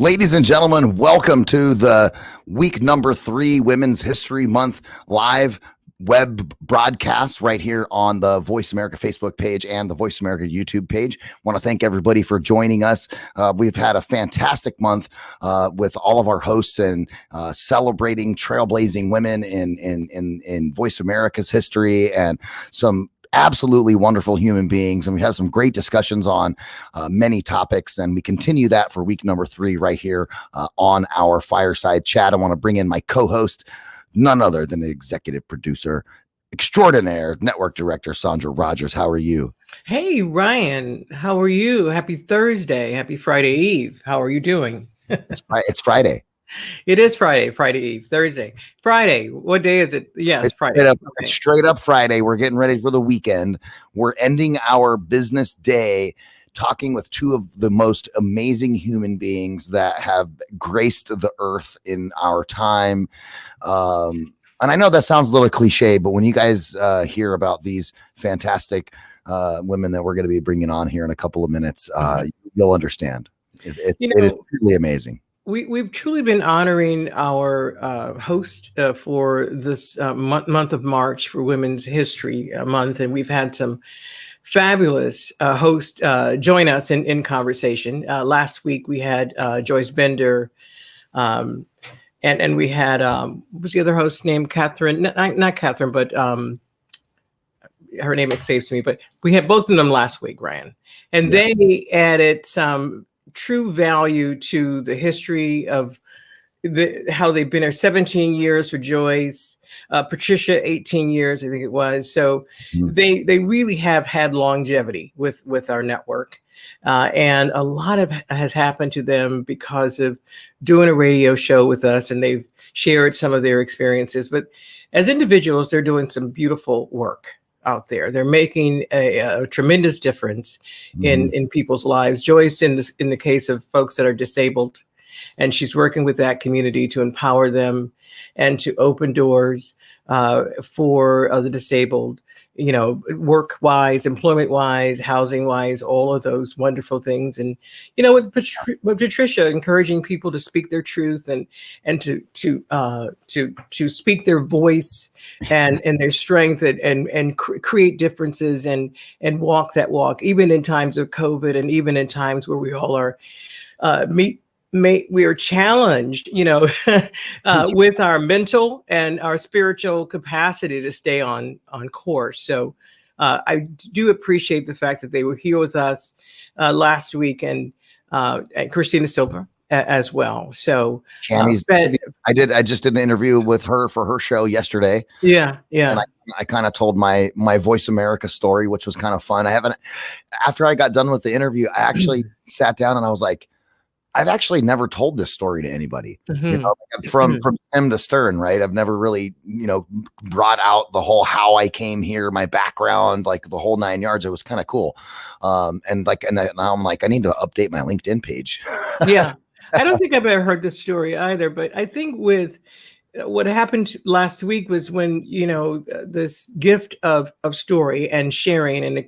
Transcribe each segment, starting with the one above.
Ladies and gentlemen, welcome to the week number 3 Women's History Month live web broadcast right here on the Voice America Facebook page and the Voice America YouTube page. Want to thank everybody for joining us. We've had a fantastic month with all of our hosts and celebrating trailblazing women in Voice America's history and some absolutely wonderful human beings, and we have some great discussions on many topics, and we continue that for week number 3 right here on our fireside chat. I want to bring in my co-host, none other than the executive producer extraordinaire, network director Sandra Rogers. How are you? Hey Ryan, how are you? Happy Thursday, happy Friday Eve. How are you doing? It's Friday. It is Friday Eve, Thursday, Friday. What day is it? Yeah, it's Friday. It's straight up Friday. We're getting ready for the weekend. We're ending our business day talking with two of the most amazing human beings that have graced the earth in our time. And I know that sounds a little cliche, but when you guys hear about these fantastic women that we're going to be bringing on here in a couple of minutes, you'll understand. It is truly amazing. We've truly been honoring our host for this month of March for Women's History Month, and we've had some fabulous hosts join us in conversation. Last week we had Joyce Bender, and we had what was the other host named Catherine? Not Catherine, but her name escapes me. But we had both of them last week, Ryan, and they added some true value to the history of how they've been here. 17 years for Joyce, Patricia 18 years I think it was. So they really have had longevity with our network, and a lot has happened to them because of doing a radio show with us, and they've shared some of their experiences. But as individuals, they're doing some beautiful work out there. They're making a tremendous difference in people's lives. Joyce, in the case of folks that are disabled, and she's working with that community to empower them and to open doors for the disabled, work-wise, employment-wise, housing-wise, all of those wonderful things. And, with Patricia, encouraging people to speak their truth and to speak their voice and their strength and create differences and walk that walk, even in times of COVID and even in times where we all are we are challenged, with our mental and our spiritual capacity to stay on course. So I do appreciate the fact that they were here with us last week, and Christina Silva as well. So I just did an interview with her for her show yesterday. Yeah. And I kind of told my Voice America story, which was kind of fun. After I got done with the interview, I actually sat down and I was like, I've actually never told this story to anybody, from stem to stern, right? I've never really, brought out the whole how I came here, my background, like the whole 9 yards. It was kind of cool. And now I'm like, I need to update my LinkedIn page. Yeah. I don't think I've ever heard this story either, but I think with what happened last week was when, this gift of story and sharing and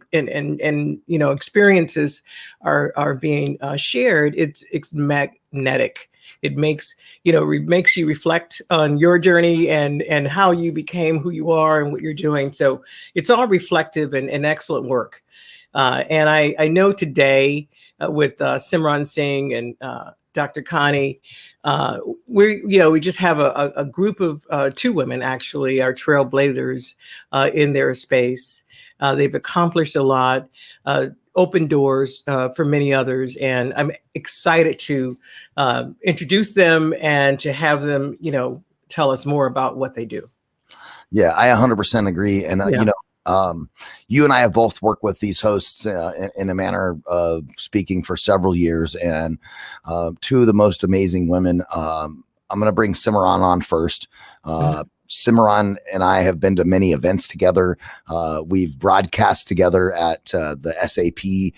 experiences are being shared. It's magnetic. It makes you reflect on your journey and how you became who you are and what you're doing. So it's all reflective and excellent work. And I know today with Simran Singh and Doctor Connie, we just have a group of 2 women, actually, are trailblazers in their space. They've accomplished a lot, opened doors for many others, and I'm excited to introduce them and to have them, tell us more about what they do. Yeah, I 100% agree. And, you and I have both worked with these hosts in a manner of speaking for several years, and 2 of the most amazing women. I'm going to bring Simran on first. Simran and I have been to many events together. We've broadcast together at the SAP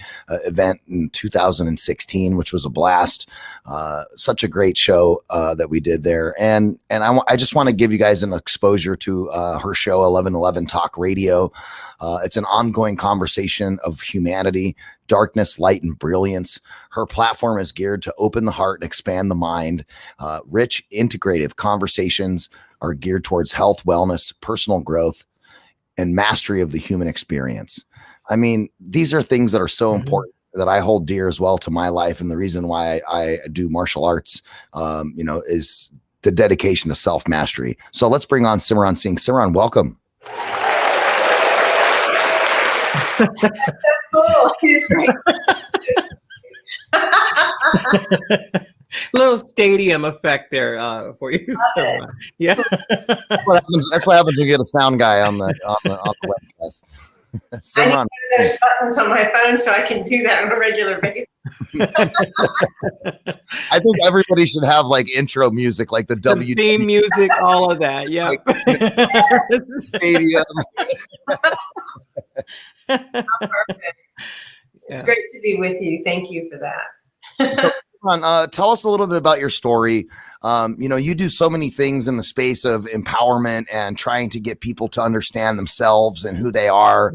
event in 2016, which was a blast. Such a great show that we did there. And I just want to give you guys an exposure to her show, 1111 Talk Radio. It's an ongoing conversation of humanity, darkness, light, and brilliance. Her platform is geared to open the heart and expand the mind. Rich, integrative conversations are geared towards health, wellness, personal growth, and mastery of the human experience. I mean, these are things that are so important that I hold dear as well to my life. And the reason why I do martial arts, is the dedication to self-mastery. So let's bring on Simran Singh. Simran, welcome. That's so cool. He's great. Little stadium effect there for you. So, yeah. That's what happens when you get a sound guy on the webcast. I need those buttons on my phone so I can do that on a regular basis. I think everybody should have like intro music, like the W theme music, all of that. Yeah. Stadium. Perfect. It's great to be with you. Thank you for that. Tell us a little bit about your story. You do so many things in the space of empowerment and trying to get people to understand themselves and who they are,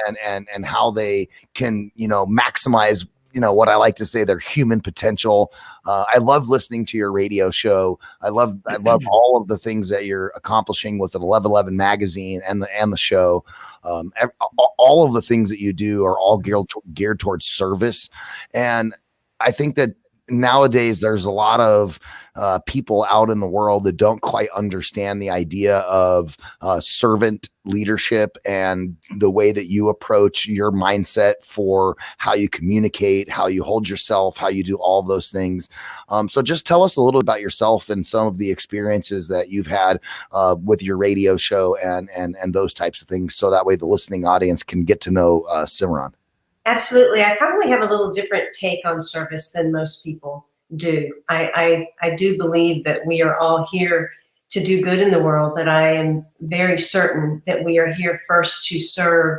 and how they can, maximize, what I like to say, their human potential. I love listening to your radio show. I love all of the things that you're accomplishing with the 1111 magazine and the show. All of the things that you do are all geared towards service. And I think that nowadays there's a lot of people out in the world that don't quite understand the idea of servant leadership and the way that you approach your mindset for how you communicate, how you hold yourself, how you do all of those things. So just tell us a little about yourself and some of the experiences that you've had with your radio show and those types of things, so that way the listening audience can get to know Simran. Absolutely. I probably have a little different take on service than most people do. I do believe that we are all here to do good in the world, but I am very certain that we are here first to serve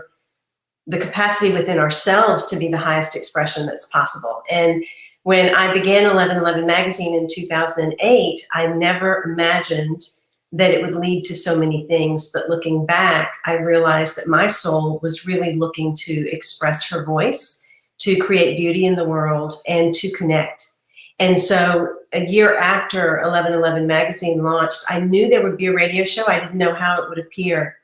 the capacity within ourselves to be the highest expression that's possible. And when I began 1111 magazine in 2008, I never imagined that it would lead to so many things. But looking back, I realized that my soul was really looking to express her voice, to create beauty in the world, and to connect. And so a year after 1111 magazine launched, I knew there would be a radio show. I didn't know how it would appear.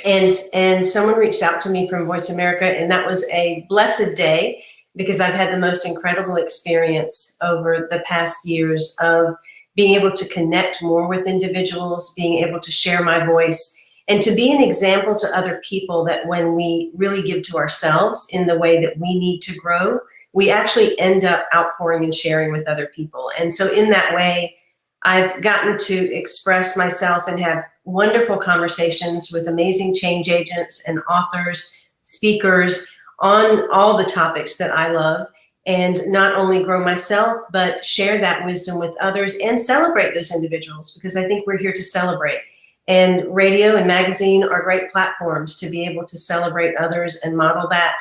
And someone reached out to me from Voice America, and that was a blessed day, because I've had the most incredible experience over the past years of being able to connect more with individuals, being able to share my voice, and to be an example to other people that when we really give to ourselves in the way that we need to grow, we actually end up outpouring and sharing with other people. And so in that way, I've gotten to express myself and have wonderful conversations with amazing change agents and authors, speakers on all the topics that I love. And not only grow myself, but share that wisdom with others and celebrate those individuals, because I think we're here to celebrate. And radio and magazine are great platforms to be able to celebrate others and model that,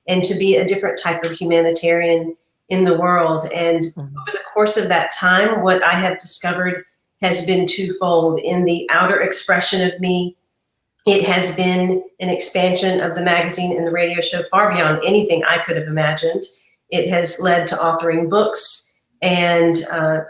and to be a different type of humanitarian in the world. And over the course of that time, what I have discovered has been twofold. In the outer expression of me, it has been an expansion of the magazine and the radio show far beyond anything I could have imagined. It has led to authoring books and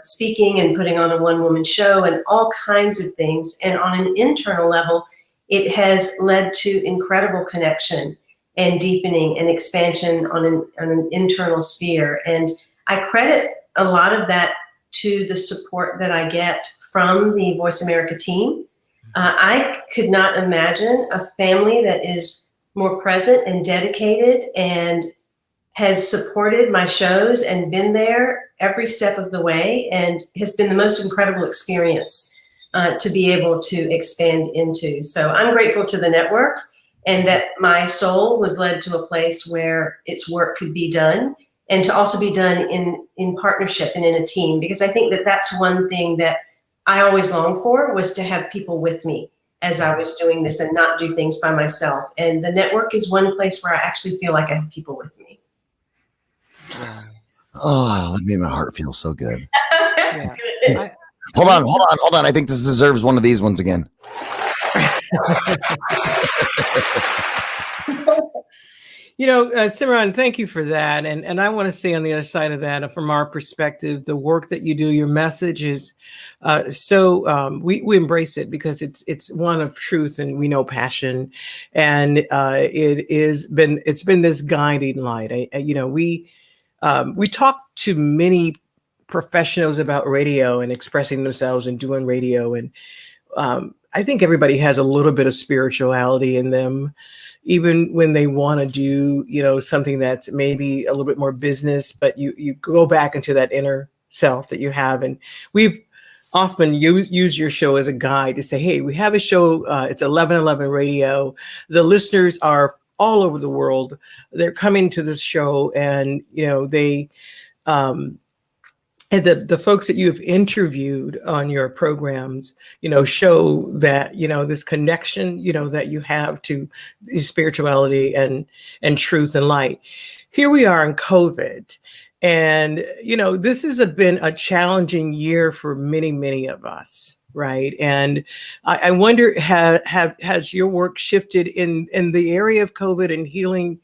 speaking and putting on a one-woman show and all kinds of things. And on an internal level, it has led to incredible connection and deepening and expansion on an internal sphere. And I credit a lot of that to the support that I get from the Voice America team. I could not imagine a family that is more present and dedicated and has supported my shows and been there every step of the way, and has been the most incredible experience to be able to expand into. So I'm grateful to the network, and that my soul was led to a place where its work could be done, and to also be done in partnership and in a team, because I think that that's one thing that I always longed for was to have people with me as I was doing this and not do things by myself. And the network is one place where I actually feel like I have people with me. Oh, that made my heart feel so good. Yeah. Hold on. I think this deserves one of these ones again. Simran, thank you for that. And I want to say on the other side of that, from our perspective, the work that you do, your message is we embrace it because it's one of truth and we know passion, and it's been this guiding light. We talk to many professionals about radio and expressing themselves and doing radio, and I think everybody has a little bit of spirituality in them, even when they want to do, something that's maybe a little bit more business, but you go back into that inner self that you have. And we've often use your show as a guide to say, hey, we have a show, it's 1111 radio. The listeners are all over the world. They're coming to this show, and, they, and the folks that you have interviewed on your programs, show that, this connection, that you have to spirituality and truth and light. Here we are in COVID. And, this has been a challenging year for many, many of us. Right. And I wonder, has your work shifted in the area of COVID and healing?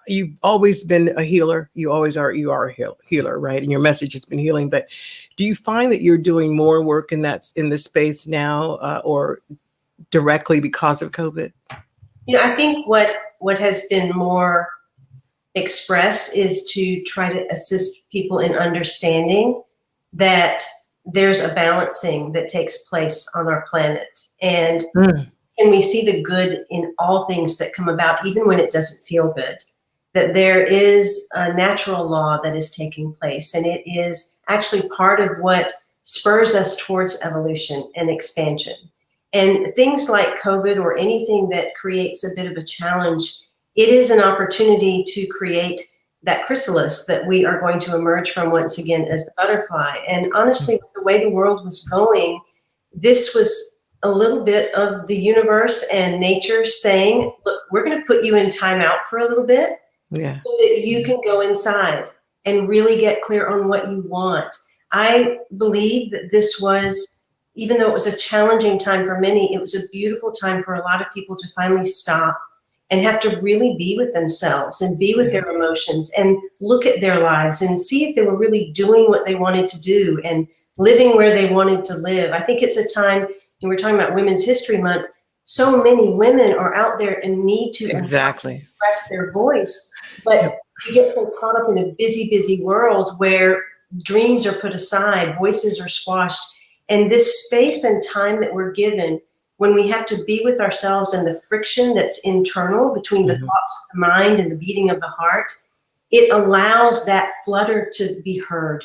You've always been a healer. You are a healer, right? And your message has been healing. But do you find that you're doing more work in this space now, or directly because of COVID? I think what has been more expressed is to try to assist people in understanding that there's a balancing that takes place on our planet. And can we see the good in all things that come about, even when it doesn't feel good? That there is a natural law that is taking place, and it is actually part of what spurs us towards evolution and expansion. And things like COVID or anything that creates a bit of a challenge, it is an opportunity to create that chrysalis that we are going to emerge from once again as the butterfly. And honestly, with the way the world was going, this was a little bit of the universe and nature saying, look, we're going to put you in timeout for a little bit, so that you can go inside and really get clear on what you want. I believe that this was, even though it was a challenging time for many, it was a beautiful time for a lot of people to finally stop and have to really be with themselves and be with their emotions and look at their lives and see if they were really doing what they wanted to do and living where they wanted to live. I think it's a time, and we're talking about Women's History Month, so many women are out there and need to express their voice, but we get so caught up in a busy, busy world where dreams are put aside, voices are squashed, and this space and time that we're given when we have to be with ourselves and the friction that's internal between the thoughts of the mind and the beating of the heart, it allows that flutter to be heard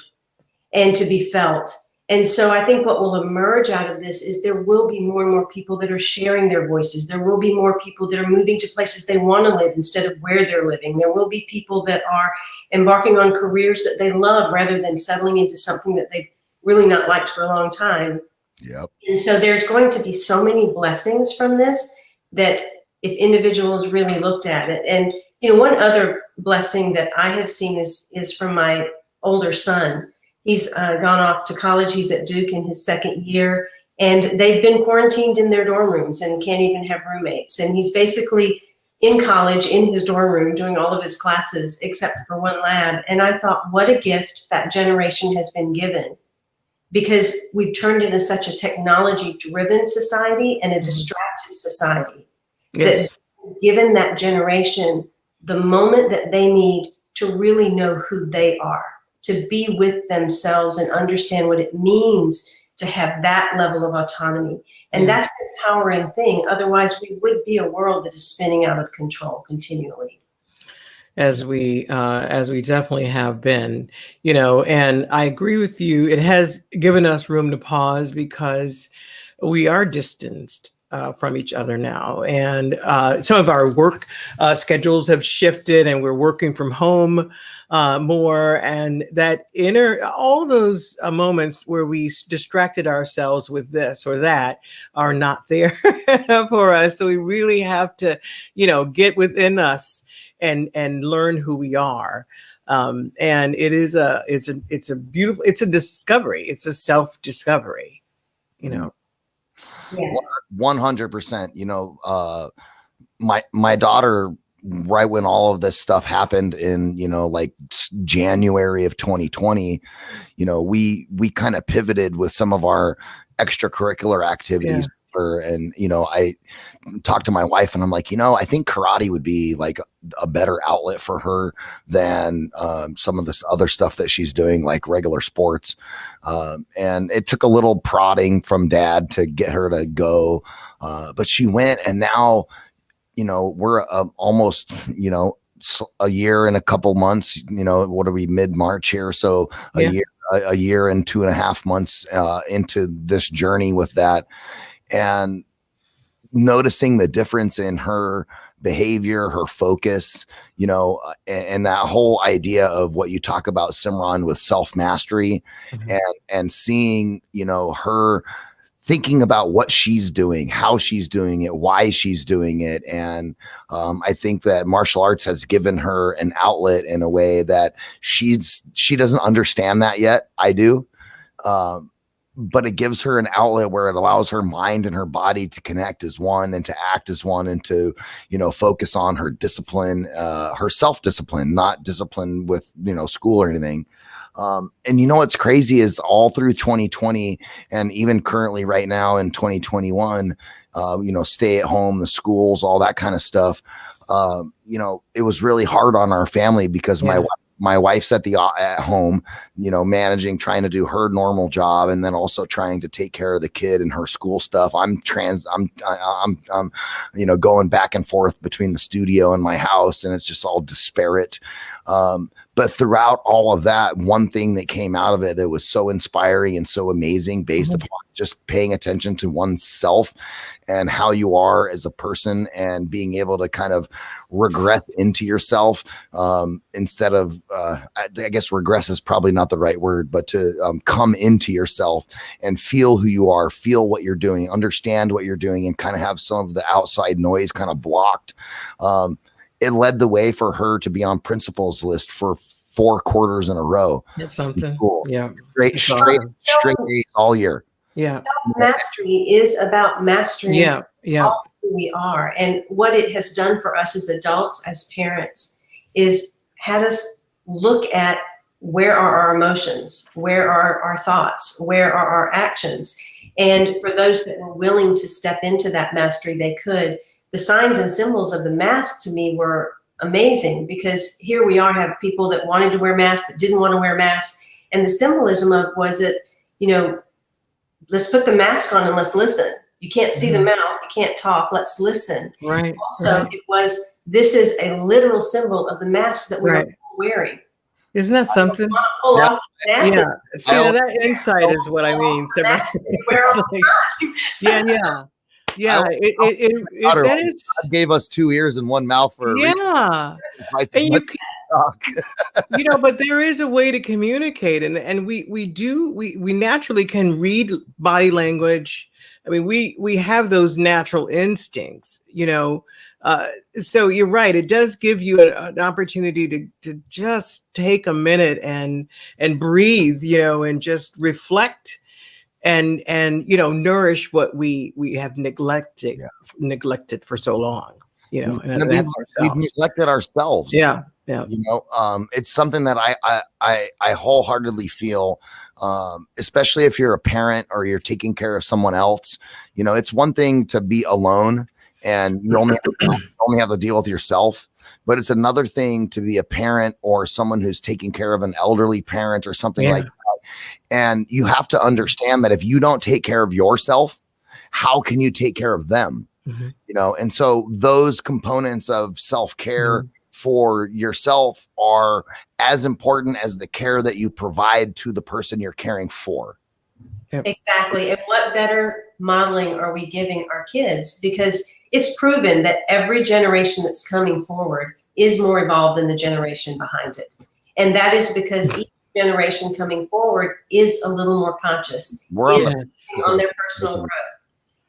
and to be felt. And so I think what will emerge out of this is there will be more and more people that are sharing their voices. There will be more people that are moving to places they want to live instead of where they're living. There will be people that are embarking on careers that they love rather than settling into something that they've really not liked for a long time. Yep. And so there's going to be so many blessings from this that if individuals really looked at it. And, one other blessing that I have seen is from my older son. He's gone off to college. He's at Duke in his second year, and they've been quarantined in their dorm rooms and can't even have roommates. And he's basically in college in his dorm room doing all of his classes except for one lab. And I thought, what a gift that generation has been given, because we've turned into such a technology-driven society and a distracted society. That given that generation the moment that they need to really know who they are, to be with themselves and understand what it means to have that level of autonomy. And that's an empowering thing. Otherwise, we would be a world that is spinning out of control continually. As we definitely have been, and I agree with you. It has given us room to pause because we are distanced from each other now. And some of our work schedules have shifted, and we're working from home more. And that all those moments where we distracted ourselves with this or that are not there for us. So we really have to, get within us and learn who we are. And it's a beautiful, it's a discovery. It's a self-discovery, Yes. 100%. My daughter, right when all of this stuff happened in, like January of 2020, we kind of pivoted with some of our extracurricular activities. And, I talked to my wife and I'm like, I think karate would be like a better outlet for her than some of this other stuff that she's doing, like regular sports. And it took a little prodding from Dad to get her to go. But she went, and now, we're almost, a year and a couple months, what are we, mid-March here? So a year and 2.5 months into this journey with that. And noticing the difference in her behavior, her focus, and that whole idea of what you talk about, Simran, with self-mastery, and seeing, her thinking about what she's doing, how she's doing it, why she's doing it. And I think that martial arts has given her an outlet in a way that she doesn't understand that yet. I do. But it gives her an outlet where it allows her mind and her body to connect as one and to act as one, and to, focus on her discipline, her self-discipline, not discipline with, school or anything. And what's crazy is all through 2020 and even currently right now in 2021, stay at home, the schools, all that kind of stuff. It was really hard on our family because my wife's at home, managing, trying to do her normal job, and then also trying to take care of the kid and her school stuff. I'm going back and forth between the studio and my house, and it's just all disparate. But throughout all of that, one thing that came out of it that was so inspiring and so amazing, based upon just paying attention to oneself and how you are as a person, and being able to kind of regress into yourself, instead of, I guess regress is probably not the right word, but to come into yourself and feel who you are, feel what you're doing, understand what you're doing, and kind of have some of the outside noise kind of blocked. It led the way for her to be on principal's list for 4 quarters in a row. That's something. Cool. Yeah. Straight A's all year. Yeah. Self-mastery is about mastering all who we are. And what it has done for us as adults, as parents, is had us look at where are our emotions, where are our thoughts, where are our actions. And for those that were willing to step into that mastery, they could. The signs and symbols of the mask to me were amazing, because here we are, have people that wanted to wear masks, that didn't want to wear masks. And the symbolism of was it, let's put the mask on and let's listen. You can't see the mouth, you can't talk, let's listen. Right. Also, it was, this is a literal symbol of the mask that we're wearing. Isn't that something? Pull off the mask. Yeah. See, that insight is what I mean. Yeah. That is. God gave us 2 ears and 1 mouth for a reason. And you can, but there is a way to communicate, and we naturally can read body language. I mean, we have those natural instincts, so you're right. It does give you an opportunity to just take a minute and breathe, and just reflect and nourish what we have neglected for so long, and that's we've neglected ourselves. Yeah. It's something that I wholeheartedly feel, especially if you're a parent or you're taking care of someone else. It's one thing to be alone and you only have to deal with yourself, but it's another thing to be a parent or someone who's taking care of an elderly parent or something like that. And you have to understand that if you don't take care of yourself, how can you take care of them? And so those components of self-care for yourself are as important as the care that you provide to the person you're caring for. Yep. Exactly. And what better modeling are we giving our kids? Because it's proven that every generation that's coming forward is more evolved than the generation behind it. And that is because each generation coming forward is a little more conscious, We're on on their personal growth.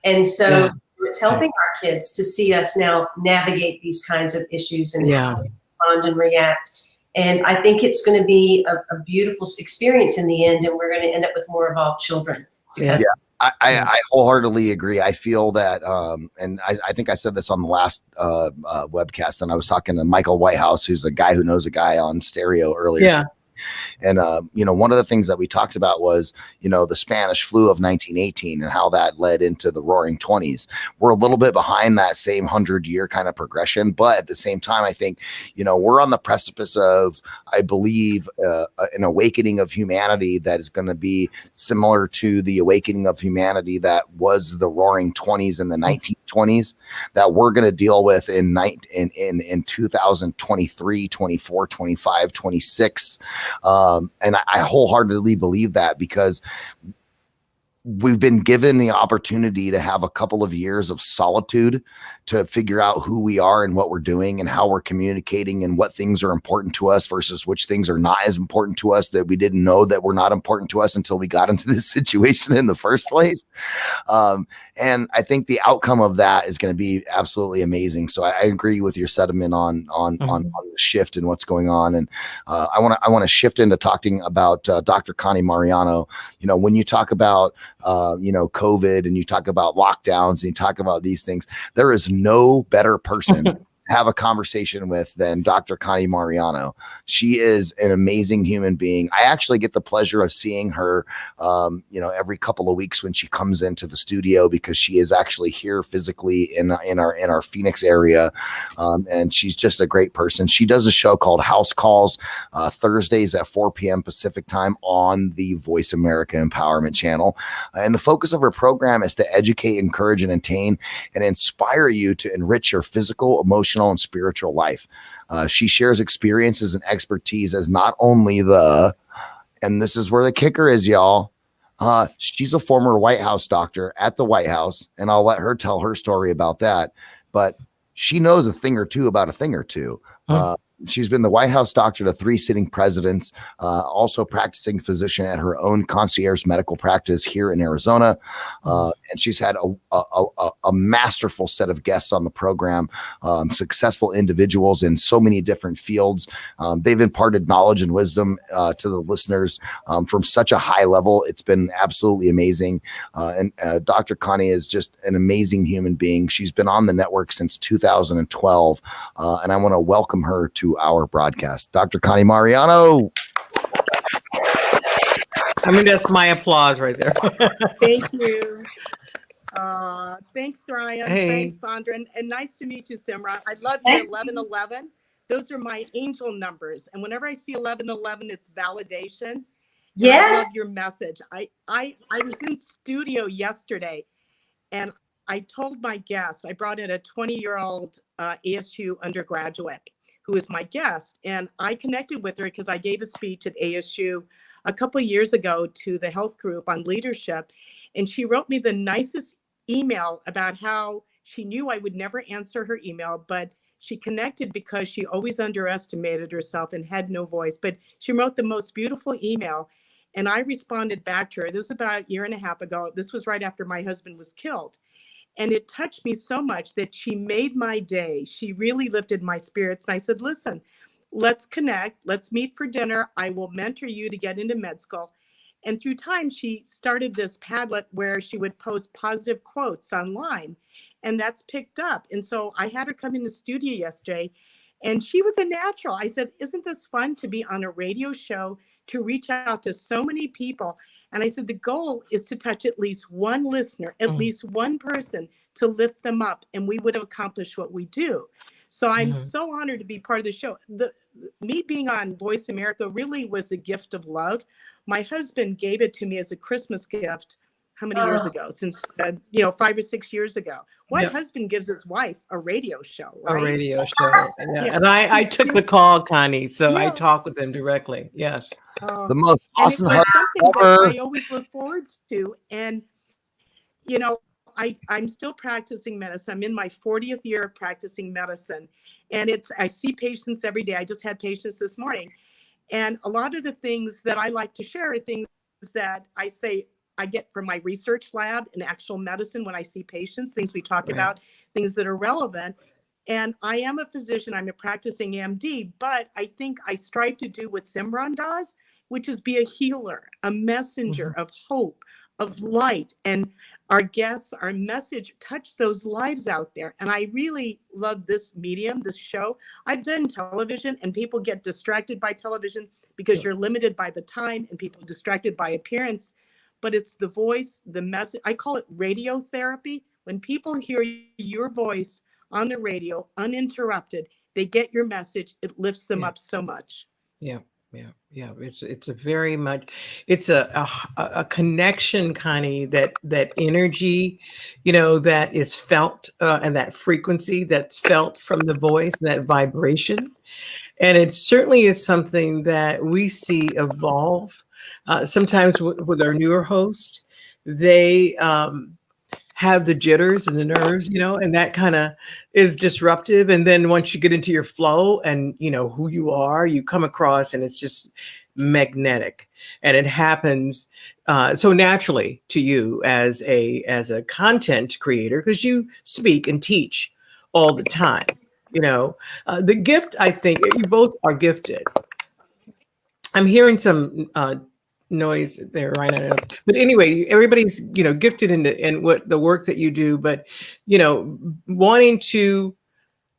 And so it's helping our kids to see us now navigate these kinds of issues and how we respond and react. And I think it's going to be a beautiful experience in the end, and we're going to end up with more evolved children. Yeah, I wholeheartedly agree. I feel that, and I think I said this on the last webcast, and I was talking to Michael Whitehouse, who's a guy who knows a guy on stereo earlier. Yeah. And, one of the things that we talked about was, the Spanish flu of 1918 and how that led into the roaring 20s. We're a little bit behind that same 100-year kind of progression. But at the same time, I think, we're on the precipice of, I believe, an awakening of humanity that is going to be similar to the awakening of humanity that was the roaring 20s and the 1920s that we're going to deal with in 2023, 24, 25, 26. And I wholeheartedly believe that because we've been given the opportunity to have a couple of years of solitude to figure out who we are and what we're doing and how we're communicating and what things are important to us versus which things are not as important to us that we didn't know that were not important to us until we got into this situation in the first place. And I think the outcome of that is going to be absolutely amazing. So I agree with your sentiment on the shift and what's going on. And I want to shift into talking about Dr. Connie Mariano. When you talk about COVID and you talk about lockdowns and you talk about these things, there is no better person to have a conversation with than Dr. Connie Mariano. She is an amazing human being. I actually get the pleasure of seeing her, every couple of weeks when she comes into the studio because she is actually here physically in our Phoenix area. And she's just a great person. She does a show called House Calls, Thursdays at 4 p.m. Pacific time on the Voice America Empowerment Channel. And the focus of her program is to educate, encourage, and entertain and inspire you to enrich your physical, emotional, and spiritual life. She shares experiences and expertise as not only and this is where the kicker is, y'all. She's a former White House doctor at the White House, and I'll let her tell her story about that. But she knows a thing or two about a thing or two. She's been the White House doctor to 3 sitting presidents, also practicing physician at her own concierge medical practice here in Arizona. And she's had a masterful set of guests on the program, successful individuals in so many different fields. They've imparted knowledge and wisdom to the listeners from such a high level. It's been absolutely amazing. And Dr. Connie is just an amazing human being. She's been on the network since 2012. And I want to welcome her to our broadcast. Dr. Connie Mariano. That's my applause right there. Thank you. Thanks, Ryan. Hey. Thanks, Sandra. And nice to meet you, Simran. I love your 1111. Those are my angel numbers. And whenever I see 1111, it's validation. Yes. I love your message. I was in studio yesterday and I told my guest, I brought in a 20-year-old ASU undergraduate who is my guest. And I connected with her because I gave a speech at ASU a couple of years ago to the health group on leadership. And she wrote me the nicest email about how she knew I would never answer her email, but she connected because she always underestimated herself and had no voice. But she wrote the most beautiful email. And I responded back to her. This was about a year and a half ago. This was right after my husband was killed. And it touched me so much that she made my day. She really lifted my spirits. And I said, listen, let's connect. Let's meet for dinner. I will mentor you to get into med school. And through time, she started this Padlet where she would post positive quotes online. And that's picked up. And so I had her come in the studio yesterday. And she was a natural. I said, isn't this fun to be on a radio show, to reach out to so many people? And I said, the goal is to touch at least one listener, at least one person, to lift them up. And we would have accomplished what we do. So I'm so honored to be part of the show. Me being on Voice America really was a gift of love. My husband gave it to me as a Christmas gift how many years ago? Since 5 or 6 years ago. What husband gives his wife a radio show, right? A radio show. Yeah. And I took the call, Connie, so I talked with them directly. Yes. The most awesome and it was something ever. that I always look forward to. And I'm still practicing medicine. I'm in my 40th year of practicing medicine, and I see patients every day. I just had patients this morning, and a lot of the things that I like to share are things that I get from my research lab in actual medicine when I see patients, things we talk about, things that are relevant. And I am a physician, I'm a practicing MD, but I think I strive to do what Simran does, which is be a healer, a messenger of hope, of light. And our guests, our message, touch those lives out there. And I really love this medium, this show. I've done television, and people get distracted by television because you're limited by the time, and people distracted by appearance. But it's the voice, the message. I call it radio therapy. When people hear your voice on the radio, uninterrupted, they get your message. It lifts them up so much. Yeah. It's a very much, it's a connection, Connie, that energy, that is felt, and that frequency that's felt from the voice, that vibration. And it certainly is something that we see evolve. Sometimes with our newer hosts, they have the jitters and the nerves, and that kind of is disruptive. And then once you get into your flow and who you are, you come across, and it's just magnetic, and it happens so naturally to you as a content creator, because you speak and teach all the time. The gift, I think you both are gifted. I'm hearing some noise there right now, but anyway, everybody's gifted in what the work that you do, but wanting to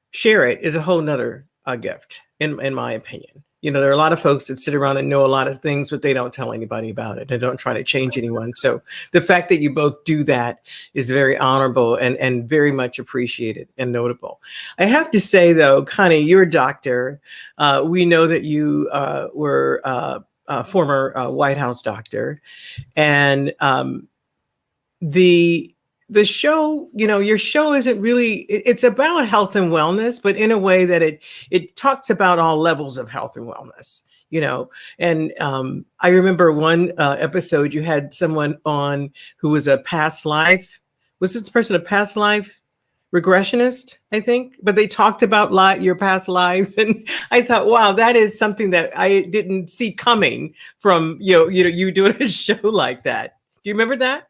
share it is a whole nother gift, in my opinion. There are a lot of folks that sit around and know a lot of things, but they don't tell anybody about it and don't try to change anyone. So the fact that you both do that is very honorable and very much appreciated and notable. I have to say, though, Connie, you're a doctor. We know that you were a former White House doctor, and the show, your show isn't really, it's about health and wellness, but in a way that it talks about all levels of health and wellness, and I remember one episode you had someone on who was a past life, was this person a past life regressionist, I think, but they talked about your past lives, and I thought, wow, that is something that I didn't see coming from you doing a show like that. Do you remember that?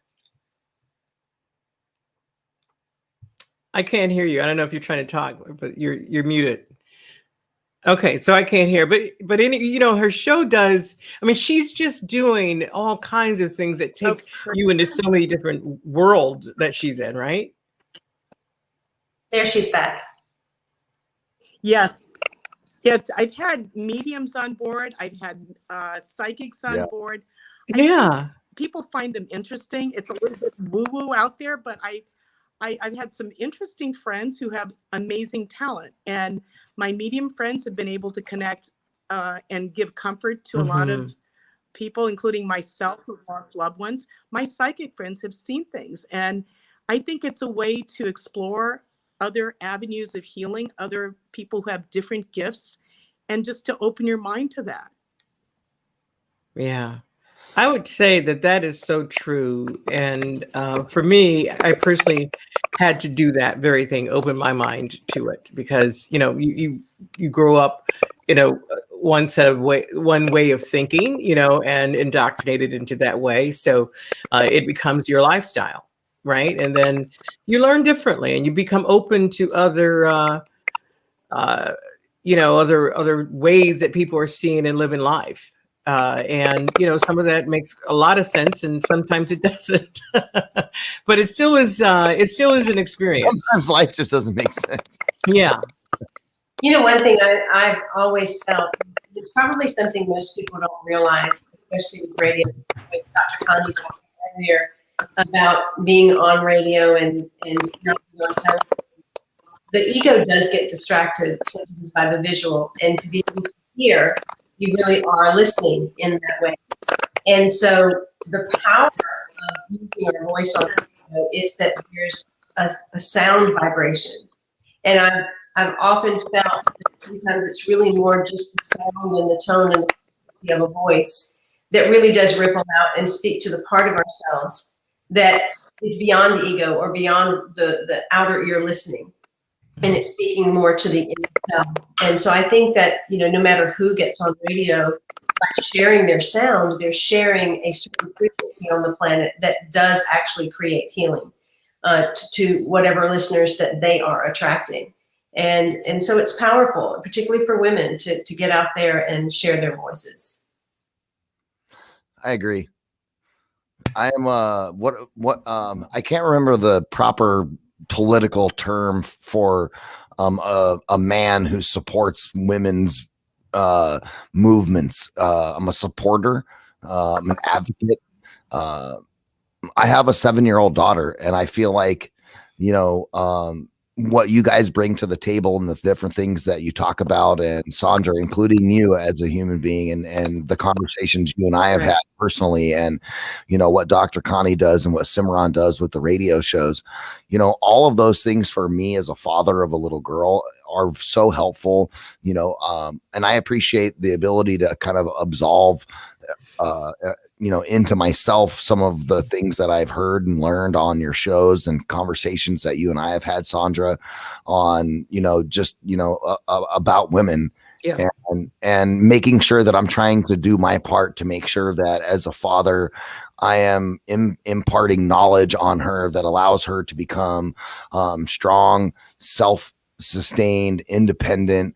I can't hear you. I don't know if you're trying to talk, but you're muted. Okay, so I can't hear, but her show does. I mean, she's just doing all kinds of things that take you into so many different worlds that she's in, right? There, she's back. Yes. I've had mediums on board. I've had psychics on board. People find them interesting. It's a little bit woo-woo out there, but I've had some interesting friends who have amazing talent, and my medium friends have been able to connect and give comfort to a lot of people, including myself, who've lost loved ones. My psychic friends have seen things, and I think it's a way to explore other avenues of healing, other people who have different gifts, and just to open your mind to that. Yeah. I would say that is so true. And for me, I personally had to do that very thing, open my mind to it, because, you grow up, one way of thinking, and indoctrinated into that way. So it becomes your lifestyle, right? And then you learn differently, and you become open to other, other ways that people are seeing and living life. And some of that makes a lot of sense, and sometimes it doesn't. But it still is an experience. Sometimes life just doesn't make sense. Yeah. One thing I've always felt, it's probably something most people don't realize, especially with radio, with Dr. Connie earlier, about being on radio and not being on television. The ego does get distracted sometimes by the visual, and to be able to hear, you really are listening in that way. And so the power of using our voice on radio is that there's a sound vibration. And I've often felt that sometimes it's really more just the sound and the tone and the frequency of a voice that really does ripple out and speak to the part of ourselves that is beyond the ego or beyond the outer ear listening. And it's speaking more to the inner self. And so I think that, no matter who gets on radio, by sharing their sound, they're sharing a certain frequency on the planet that does actually create healing to whatever listeners that they are attracting. And so it's powerful, particularly for women, to get out there and share their voices. I agree. I am I can't remember the proper political term for a man who supports women's movements. I'm a supporter. I'm an advocate. I have a 7-year-old daughter, and I feel like, what you guys bring to the table and the different things that you talk about, and Sandra, including you as a human being, and the conversations you and I have had personally, and, what Dr. Connie does and what Simran does with the radio shows, all of those things for me as a father of a little girl are so helpful, and I appreciate the ability to kind of absolve into myself some of the things that I've heard and learned on your shows and conversations that you and I have had, Sandra, on, about women. Yeah. And making sure that I'm trying to do my part to make sure that as a father, I am imparting knowledge on her that allows her to become strong, self-sustained, independent.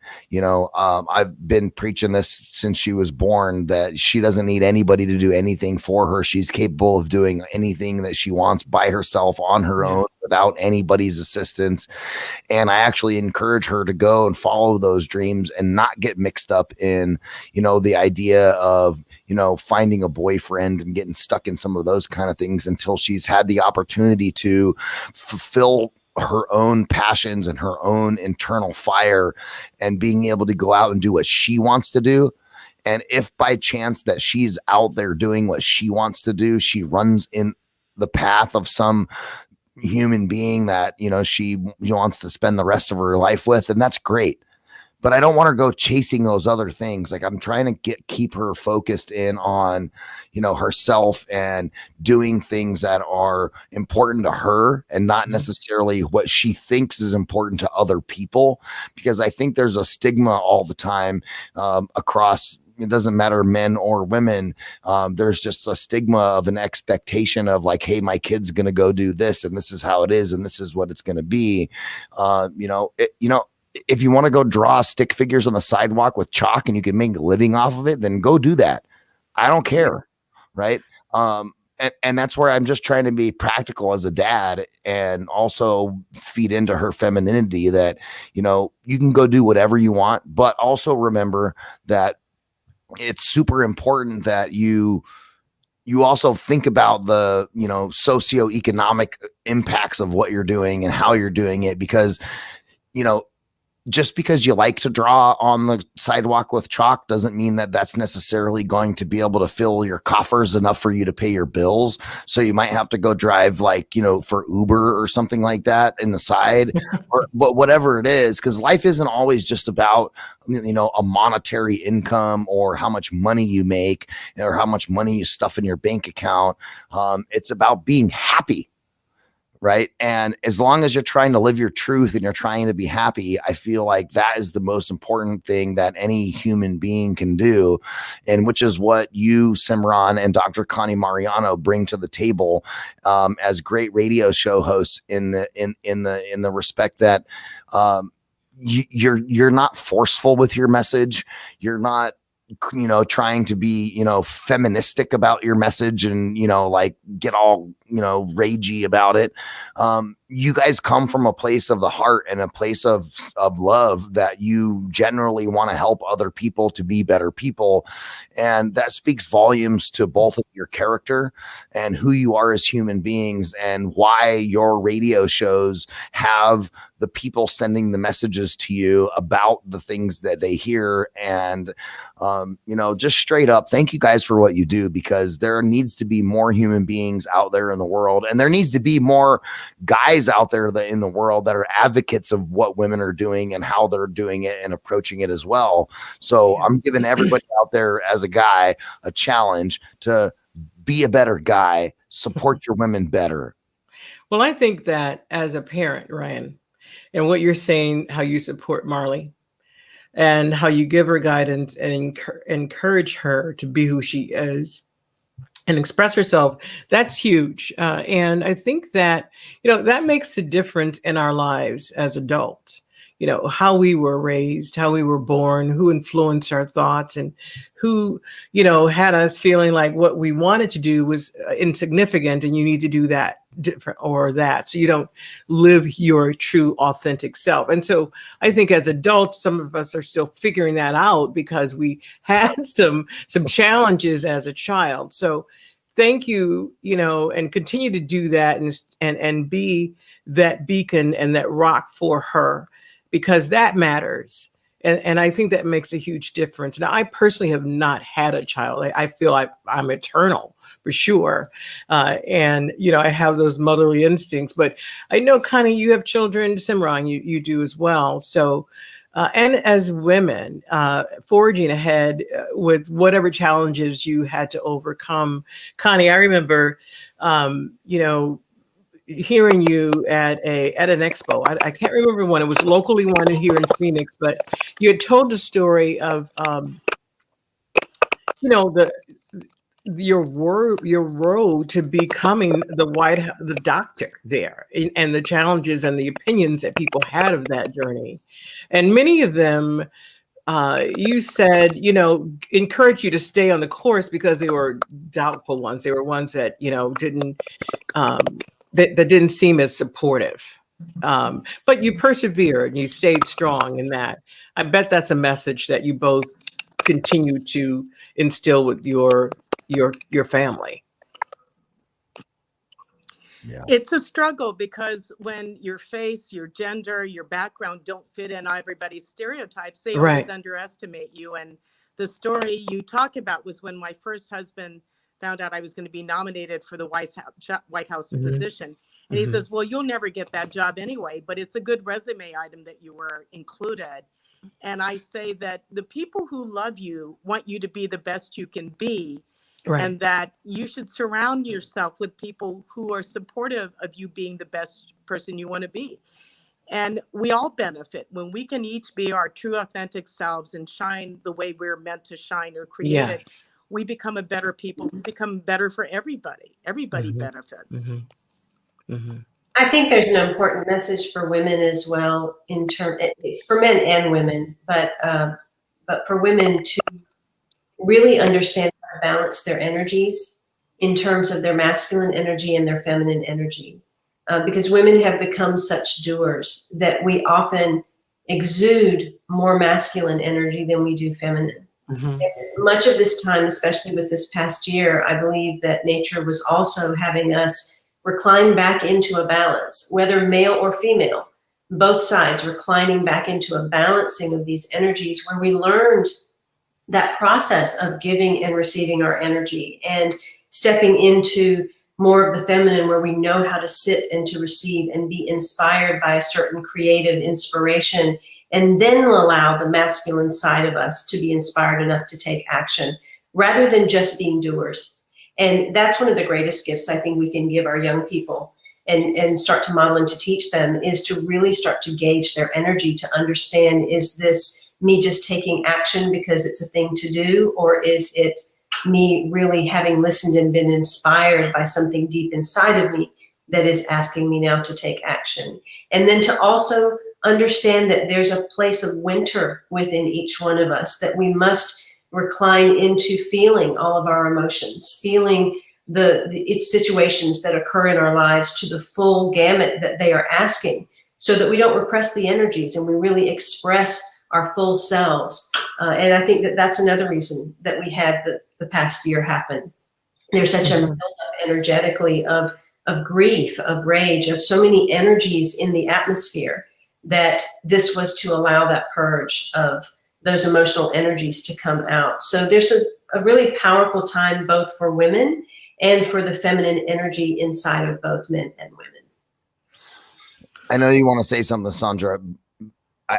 I've been preaching this since she was born, that she doesn't need anybody to do anything for her. She's capable of doing anything that she wants by herself on her own without anybody's assistance. And I actually encourage her to go and follow those dreams and not get mixed up in, the idea of, finding a boyfriend and getting stuck in some of those kind of things until she's had the opportunity to fulfill her own passions and her own internal fire, and being able to go out and do what she wants to do. And if by chance that she's out there doing what she wants to do, she runs in the path of some human being that, she wants to spend the rest of her life with, and that's great. But I don't want her to go chasing those other things. Like, I'm trying to keep her focused in on, herself and doing things that are important to her and not necessarily what she thinks is important to other people. Because I think there's a stigma all the time across, it doesn't matter men or women. There's just a stigma of an expectation of like, hey, my kid's going to go do this, and this is how it is, and this is what it's going to be. If you want to go draw stick figures on the sidewalk with chalk and you can make a living off of it, then go do that. I don't care. Right. And that's where I'm just trying to be practical as a dad, and also feed into her femininity that, you can go do whatever you want, but also remember that it's super important that you also think about the, socioeconomic impacts of what you're doing and how you're doing it, because, just because you like to draw on the sidewalk with chalk doesn't mean that that's necessarily going to be able to fill your coffers enough for you to pay your bills. So you might have to go drive for Uber or something like that in the side, but whatever it is, because life isn't always just about, a monetary income or how much money you make or how much money you stuff in your bank account. It's about being happy. Right. And as long as you're trying to live your truth and you're trying to be happy, I feel like that is the most important thing that any human being can do. And which is what you, Simran, and Dr. Connie Mariano bring to the table as great radio show hosts in the respect that you're not forceful with your message. You're not trying to be, feministic about your message and, get all, ragey about it. You guys come from a place of the heart and a place of love that you generally want to help other people to be better people. And that speaks volumes to both of your character and who you are as human beings, and why your radio shows have the people sending the messages to you about the things that they hear. And, just straight up, thank you guys for what you do, because there needs to be more human beings out there in the world. And there needs to be more guys out there in the world that are advocates of what women are doing and how they're doing it and approaching it as well. So I'm giving everybody out there as a guy a challenge to be a better guy, support your women better. Well, I think that as a parent, Ryan, and what you're saying, how you support Marley and how you give her guidance and encourage her to be who she is and express herself, that's huge. And I think that, that makes a difference in our lives as adults. How we were raised, how we were born, who influenced our thoughts, and who, had us feeling like what we wanted to do was insignificant and you need to do that different or that. So you don't live your true authentic self. And so I think as adults, some of us are still figuring that out because we had some challenges as a child. So thank you, and continue to do that and be that beacon and that rock for her, because that matters. And I think that makes a huge difference. Now, I personally have not had a child. I feel like I'm eternal for sure. And, I have those motherly instincts, but I know, Connie, you have children. Simran, you do as well. So, and as women, forging ahead with whatever challenges you had to overcome. Connie, I remember, hearing you at an expo. I can't remember when. It was locally one here in Phoenix, but you had told the story of your road to becoming the doctor there, and the challenges and the opinions that people had of that journey. And many of them, you said, encouraged you to stay on the course because they were doubtful ones. They were ones that, didn't that didn't seem as supportive. But you persevered and you stayed strong in that. I bet that's a message that you both continue to instill with your family. Yeah. It's a struggle because when your face, your gender, your background don't fit in everybody's stereotypes, they always underestimate you. And the story you talk about was when my first husband found out I was going to be nominated for the White House position. And he says, well, you'll never get that job anyway, but it's a good resume item that you were included. And I say that the people who love you want you to be the best you can be. Right. And that you should surround yourself with people who are supportive of you being the best person you want to be. And we all benefit when we can each be our true authentic selves and shine the way we're meant to shine or created. Yes. We become a better people. We become better for everybody. Everybody benefits. I think there's an important message for women as well, it's for men and women, but for women to really understand how to balance their energies in terms of their masculine energy and their feminine energy. Because women have become such doers that we often exude more masculine energy than we do feminine. And much of this time, especially with this past year, I believe that nature was also having us recline back into a balance, whether male or female, both sides reclining back into a balancing of these energies, where we learned that process of giving and receiving our energy and stepping into more of the feminine, where we know how to sit and to receive and be inspired by a certain creative inspiration, and then allow the masculine side of us to be inspired enough to take action rather than just being doers. And that's one of the greatest gifts I think we can give our young people and start to model and to teach them, is to really start to gauge their energy, to understand, is this me just taking action because it's a thing to do, or is it me really having listened and been inspired by something deep inside of me that is asking me now to take action? And then to also understand that there's a place of winter within each one of us, that we must recline into feeling all of our emotions, feeling the situations that occur in our lives to the full gamut that they are asking, so that we don't repress the energies and we really express our full selves. And I think that that's another reason that we had the past year happen. There's such a buildup energetically of grief, of rage, of so many energies in the atmosphere that this was to allow that purge of those emotional energies to come out. So there's a really powerful time both for women and for the feminine energy inside of both men and women. I know you want to say something, Sandra.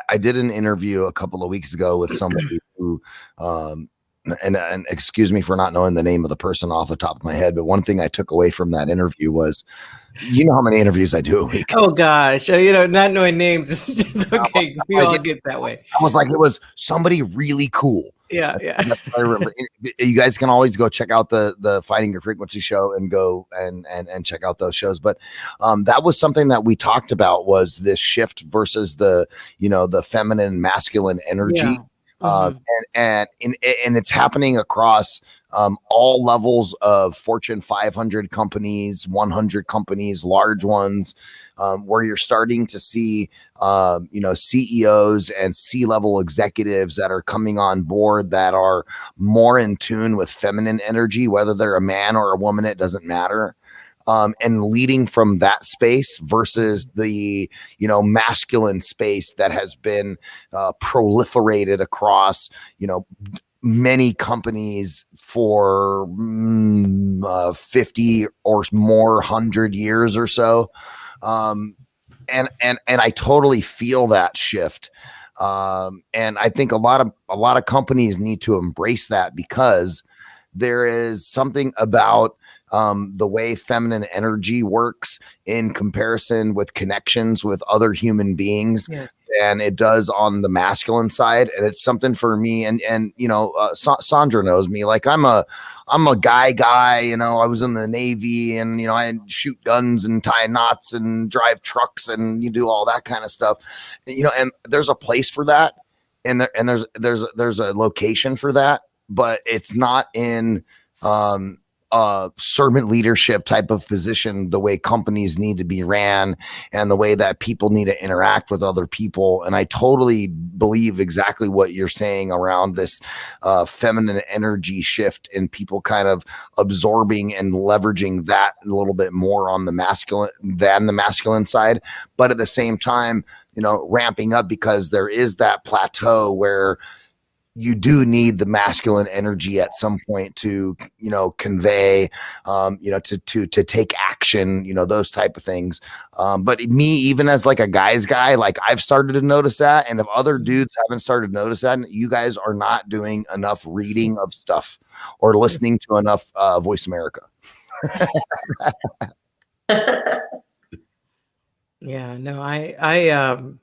I did an interview a couple of weeks ago with somebody who, and excuse me for not knowing the name of the person off the top of my head, but one thing I took away from that interview was, you know how many interviews I do a week. Oh gosh, not knowing names is just okay. We all get that way. I was like, it was somebody really cool. Yeah. That's what I remember. You guys can always go check out the Fighting Your Frequency show and go and check out those shows. But that was something that we talked about, was this shift versus the feminine masculine energy. Yeah. And it's happening across all levels of Fortune 500 companies, 100 companies, large ones, where you're starting to see, CEOs and C-level executives that are coming on board that are more in tune with feminine energy, whether they're a man or a woman, it doesn't matter. And leading from that space versus the, masculine space that has been proliferated across, many companies for 50 or more 100 years or so. And I totally feel that shift. And I think a lot of companies need to embrace that, because there is something about the way feminine energy works in comparison with connections with other human beings. Yes. And it does on the masculine side. And it's something for me. And Sandra knows me. Like I'm a guy, I was in the Navy, and, I shoot guns and tie knots and drive trucks and you do all that kind of stuff, and there's a place for that. And there's a location for that, but it's not in, servant leadership type of position, the way companies need to be ran and the way that people need to interact with other people. And I totally believe exactly what you're saying around this feminine energy shift, and people kind of absorbing and leveraging that a little bit more on the masculine side. But at the same time, ramping up, because there is that plateau where you do need the masculine energy at some point to, convey, to take action, those type of things. But me, even as like a guy's guy, like I've started to notice that. And if other dudes haven't started to notice that, you guys are not doing enough reading of stuff or listening to enough Voice America. Yeah, no,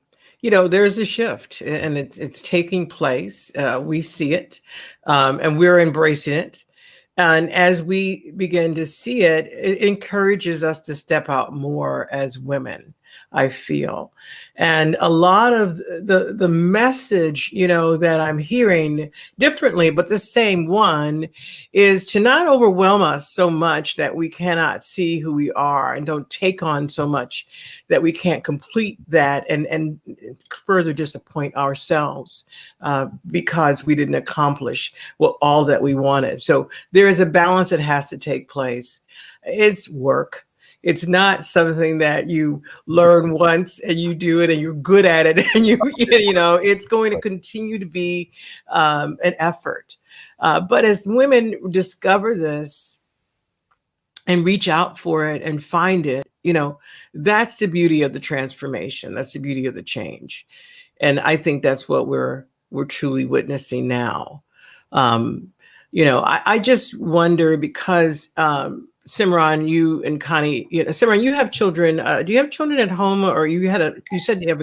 there's a shift, and it's taking place. We see it, and we're embracing it. And as we begin to see it, it encourages us to step out more as women, I feel. And a lot of the message, that I'm hearing differently, but the same one, is to not overwhelm us so much that we cannot see who we are, and don't take on so much that we can't complete that, and further disappoint ourselves because we didn't accomplish all that we wanted. So there is a balance that has to take place. It's work. It's not something that you learn once and you do it and you're good at it, and it's going to continue to be an effort. But as women discover this and reach out for it and find it, that's the beauty of the transformation. That's the beauty of the change. And I think that's what we're truly witnessing now. I just wonder, because Simran, you and Connie, Simran, you have children. Do you have children at home, or you said you have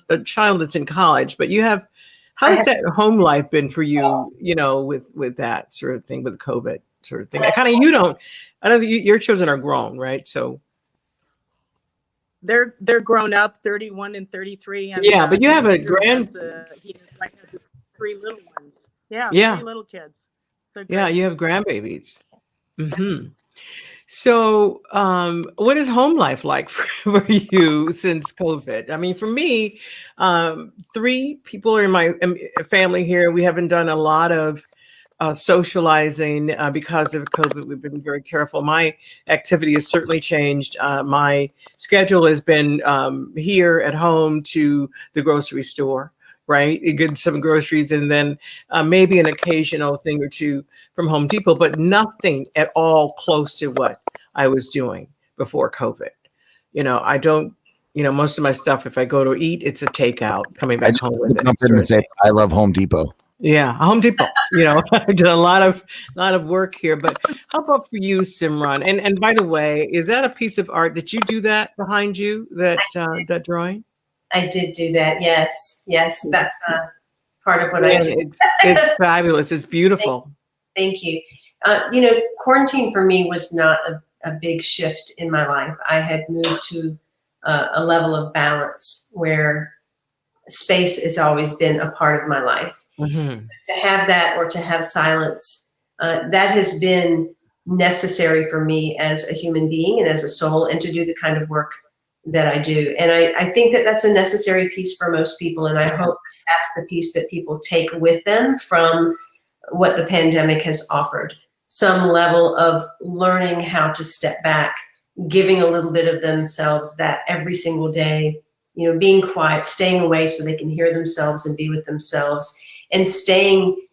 a child that's in college, but how has that home life been for you, with that sort of thing, with COVID sort of thing? I don't think your children are grown, right? So they're grown up, 31 and 33. And, yeah, but you have a he has 3 little ones. Yeah. 3 little kids. So great. Yeah, you have grandbabies. Mm-hmm. So, what is home life like for you since COVID? I mean, for me, 3 people are in my family here. We haven't done a lot of socializing because of COVID. We've been very careful. My activity has certainly changed. My schedule has been here at home to the grocery store, right? You get some groceries and then maybe an occasional thing or two from Home Depot, but nothing at all close to what I was doing before COVID. I don't, most of my stuff, if I go to eat, it's a takeout coming back home with it. Jump in and say, I love Home Depot. Yeah, Home Depot. I did a lot of work here. But how about for you, Simran? And by the way, is that a piece of art? Did you do that behind you? That drawing? I did do that. Yes, that's part of what I do. It's fabulous. It's beautiful. Thank you. Quarantine for me was not a big shift in my life. I had moved to a level of balance where space has always been a part of my life. Mm-hmm. To have that, or to have silence, that has been necessary for me as a human being and as a soul, and to do the kind of work that I do. And I think that that's a necessary piece for most people. And I hope that's the piece that people take with them from what the pandemic has offered. Some level of learning how to step back, giving a little bit of themselves that every single day, being quiet, staying away so they can hear themselves and be with themselves, and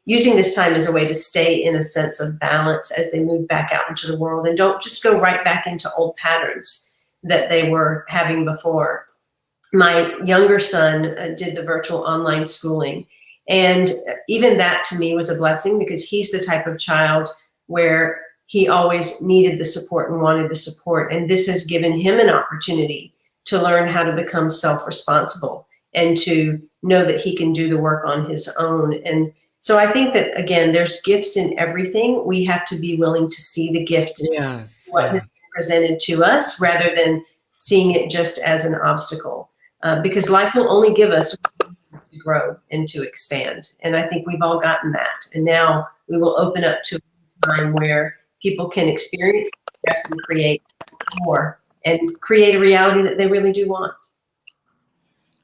using this time as a way to stay in a sense of balance as they move back out into the world, and don't just go right back into old patterns that they were having before. My younger son did the virtual online schooling, and even that to me was a blessing, because he's the type of child where he always needed the support and wanted the support. And this has given him an opportunity to learn how to become self-responsible and to know that he can do the work on his own. And so I think that, again, there's gifts in everything. We have to be willing to see the gift, what has been presented to us, rather than seeing it just as an obstacle. Because life will only give us to grow and to expand. And I think we've all gotten that. And now we will open up to a time where people can experience and create more, and create a reality that they really do want.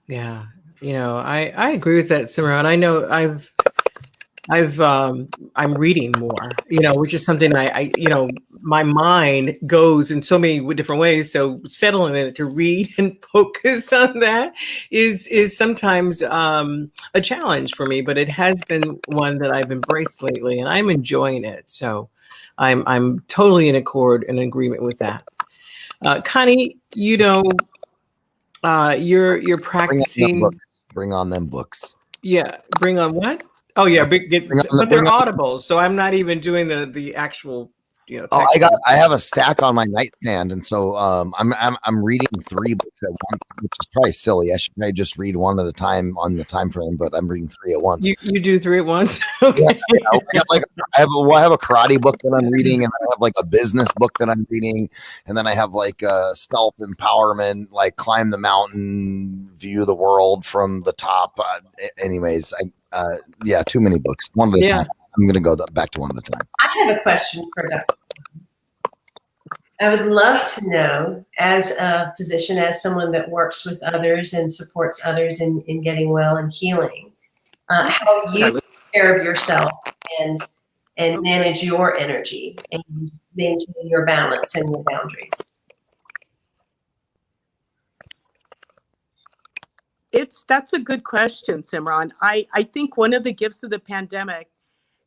Yeah, I agree with that, Simran. I know I'm reading more, which is something I my mind goes in so many different ways. So settling in it to read and focus on that is sometimes a challenge for me, but it has been one that I've embraced lately, and I'm enjoying it. So I'm totally in accord and agreement with that. Connie, you're practicing. Bring on them books. Yeah, bring on what? Oh yeah, but they're audible, so I'm not even doing the actual. I have a stack on my nightstand, and so I'm reading 3 books at once, which is probably silly. I should probably just read one at a time on the time frame, but I'm reading 3 at once. You do 3 at once? Okay. Yeah, I have a karate book that I'm reading, and I have like a business book that I'm reading, and then I have like self empowerment, like climb the mountain, view the world from the top. Anyways, too many books. One at a time. I'm going to go back to one at a time. I have a question for Dr. I would love to know, as a physician, as someone that works with others and supports others in getting well and healing, how you take care of yourself and manage your energy and maintain your balance and your boundaries. That's a good question, Simran. I think one of the gifts of the pandemic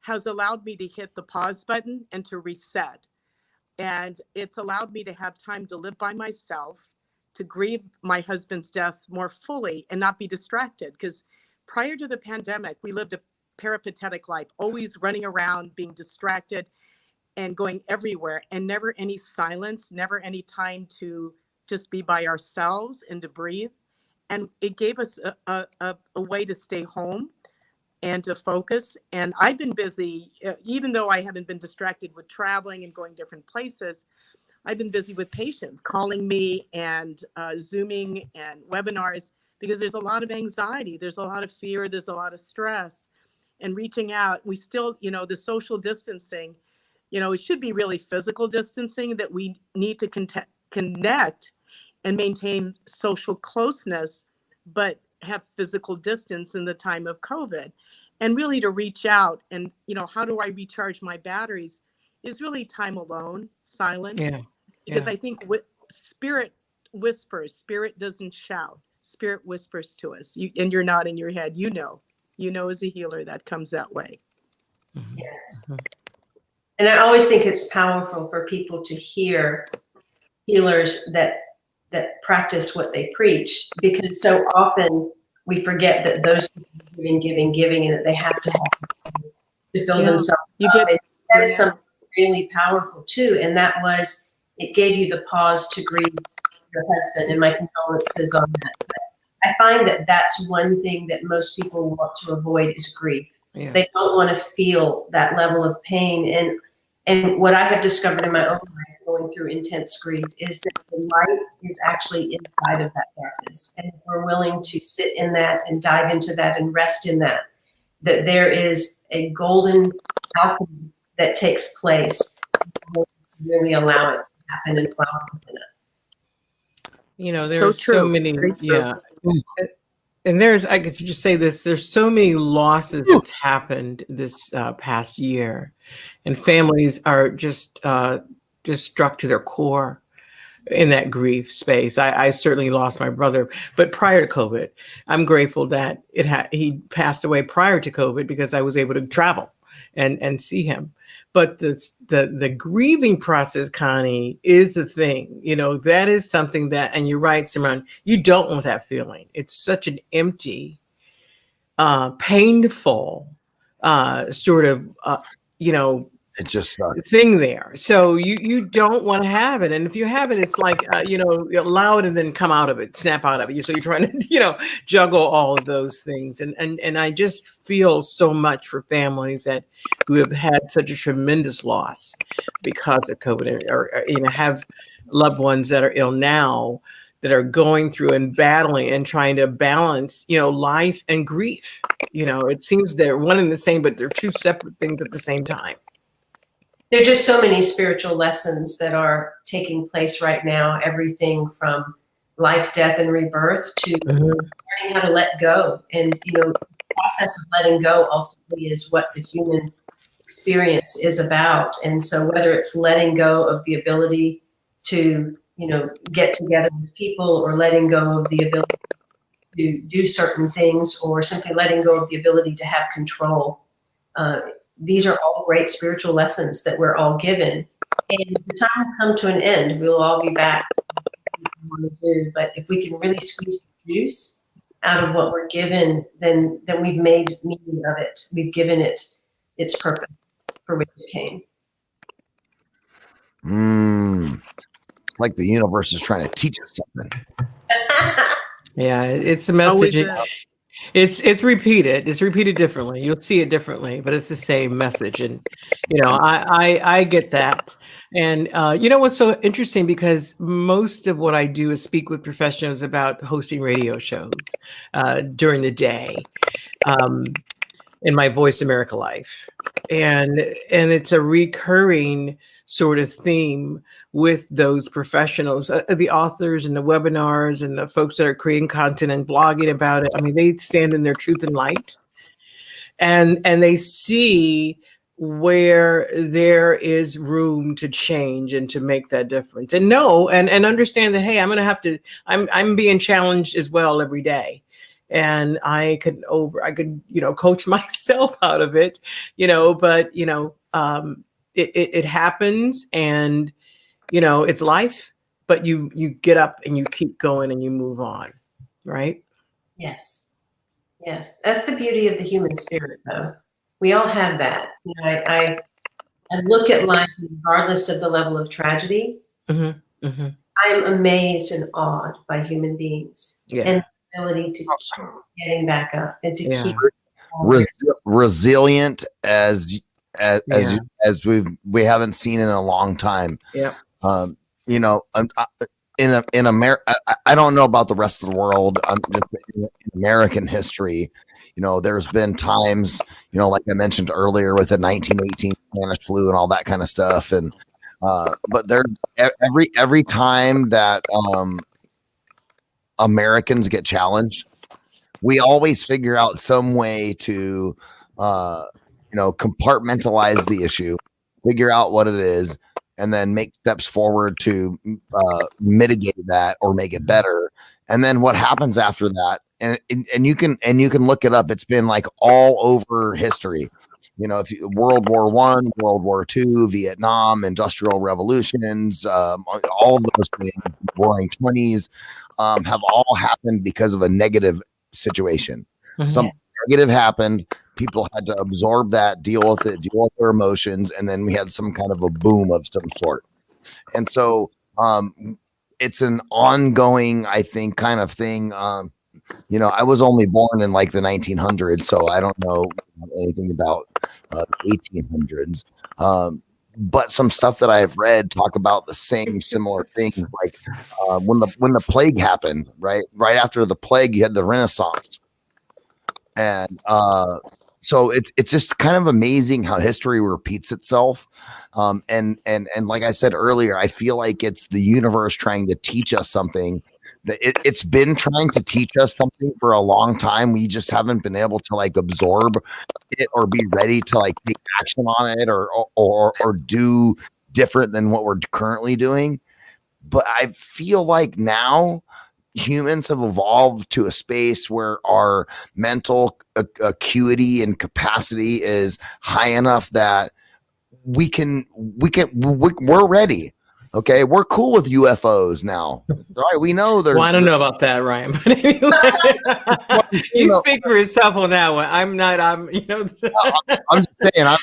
has allowed me to hit the pause button and to reset. And it's allowed me to have time to live by myself, to grieve my husband's death more fully and not be distracted. Because prior to the pandemic, we lived a peripatetic life, always running around, being distracted and going everywhere, and never any silence, never any time to just be by ourselves and to breathe. And it gave us a way to stay home and to focus. And I've been busy, even though I haven't been distracted with traveling and going different places, I've been busy with patients calling me and Zooming and webinars, because there's a lot of anxiety, there's a lot of fear, there's a lot of stress, and reaching out. We still, the social distancing, it should be really physical distancing, that we need to connect and maintain social closeness, but have physical distance in the time of COVID. and really to reach out and, how do I recharge my batteries is really time alone, silence. Yeah. Because I think spirit whispers, spirit doesn't shout, spirit whispers to us. And you're nodding your head, as a healer that comes that way. Yes. And I always think it's powerful for people to hear healers that practice what they preach, because so often we forget that those people are giving, and that they have to fill themselves up. And that is something really powerful too, and that was, it gave you the pause to grieve your husband, and my condolences on that. But I find that that's one thing that most people want to avoid is grief. Yeah. They don't want to feel that level of pain. And what I have discovered in my own life going through intense grief is that the light is actually inside of that darkness. And if we're willing to sit in that and dive into that and rest in that, that there is a golden alchemy that takes place to really allow it to happen and flower within us. There's so many, and I could just say this, there's so many losses that's happened this past year, and families are just struck to their core in that grief space. I certainly lost my brother, but prior to COVID, I'm grateful that he passed away prior to COVID because I was able to travel and see him. But the grieving process, Connie, is the thing. That is something that, and you're right, Simran, you don't want that feeling. It's such an empty, painful sort of, it just sucks. Thing there. So you don't want to have it. And if you have it, it's like, allow it and then come out of it, snap out of it. So you're trying to, juggle all of those things. And I just feel so much for families who have had such a tremendous loss because of COVID, or have loved ones that are ill now that are going through and battling and trying to balance, life and grief. It seems they're one and the same, but they're two separate things at the same time. There are just so many spiritual lessons that are taking place right now. Everything from life, death, and rebirth to learning how to let go. And, the process of letting go ultimately is what the human experience is about. And so whether it's letting go of the ability to, get together with people, or letting go of the ability to do certain things, or simply letting go of the ability to have control, these are all great spiritual lessons that we're all given. And the time will come to an end. We'll all be back to what we want to do. But if we can really squeeze the juice out of what we're given, then we've made meaning of it. We've given it its purpose for which it came. It's like the universe is trying to teach us something. Yeah, it's a message. It's repeated. It's repeated differently. You'll see it differently, but it's the same message. And, I get that. And, what's so interesting, because most of what I do is speak with professionals about hosting radio shows during the day in my Voice America life. And it's a recurring sort of theme with those professionals, the authors and the webinars and the folks that are creating content and blogging about it. I mean, they stand in their truth and light, and they see where there is room to change and to make that difference, and know and understand that, hey, I'm being challenged as well every day. And I could coach myself out of it, but it happens, and it's life, but you get up and you keep going and you move on, right? Yes. That's the beauty of the human spirit, though. We all have that. I look at life regardless of the level of tragedy. I am amazed and awed by human beings and the ability to keep getting back up and to keep resilient as we haven't seen in a long time. Yeah. In America, I don't know about the rest of the world. In American history, there's been times, like I mentioned earlier with the 1918 Spanish flu and all that kind of stuff. And but there, every time that Americans get challenged, we always figure out some way to compartmentalize the issue, figure out what it is, and then make steps forward to mitigate that or make it better. And then what happens after that? And you can look it up. It's been like all over history. If World War I, World War II, Vietnam, industrial revolutions, all of those things, Roaring '20s, have all happened because of a negative situation. Some negative happened. People had to absorb that, deal with it, deal with their emotions, and then we had some kind of a boom of some sort. And so it's an ongoing, I think, kind of thing. I was only born in like the 1900s, so I don't know anything about the 1800s. But some stuff that I've read talk about the same similar things, like when the plague happened, right after the plague, you had the Renaissance, and so it's just kind of amazing how history repeats itself. And like I said earlier, I feel like it's the universe trying to teach us something. That it's been trying to teach us something for a long time. We just haven't been able to like absorb it or be ready to like take action on it or do different than what we're currently doing. But I feel like now humans have evolved to a space where our mental acuity and capacity is high enough that we're ready. Okay, we're cool with UFOs now. All right, we know they're. Well, I don't know about that, Ryan. But anyway, you speak for yourself on that one. I'm not. I'm just saying.